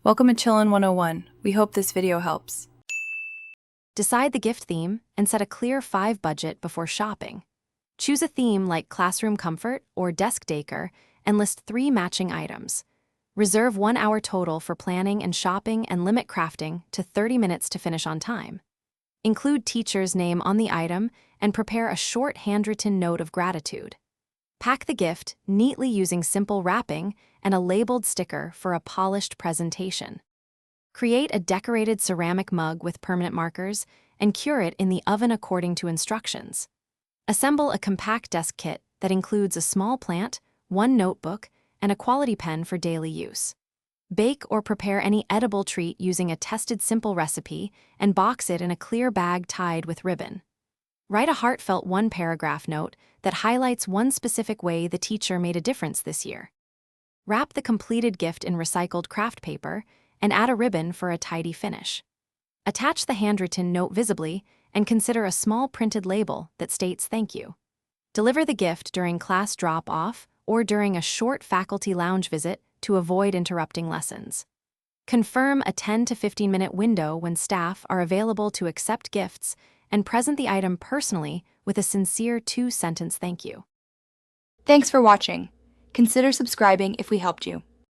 Welcome to Chillin' 101. We hope this video helps. Decide the gift theme and set a clear 5 budget before shopping. Choose a theme like classroom comfort or desk decor and list 3 matching items. Reserve 1 hour total for planning and shopping and limit crafting to 30 minutes to finish on time. Include teacher's name on the item and prepare a short handwritten note of gratitude. Pack the gift neatly using simple wrapping and a labeled sticker for a polished presentation. Create a decorated ceramic mug with permanent markers and cure it in the oven according to instructions. Assemble a compact desk kit that includes a small plant, 1 notebook, and a quality pen for daily use. Bake or prepare any edible treat using a tested simple recipe and box it in a clear bag tied with ribbon. Write a heartfelt 1-paragraph note that highlights one specific way the teacher made a difference this year. Wrap the completed gift in recycled craft paper and add a ribbon for a tidy finish. Attach the handwritten note visibly and consider a small printed label that states thank you. Deliver the gift during class drop-off or during a short faculty lounge visit to avoid interrupting lessons. Confirm a 10 to 15-minute window when staff are available to accept gifts and present the item personally with a sincere 2-sentence thank you. Thanks for watching. Consider subscribing if we helped you.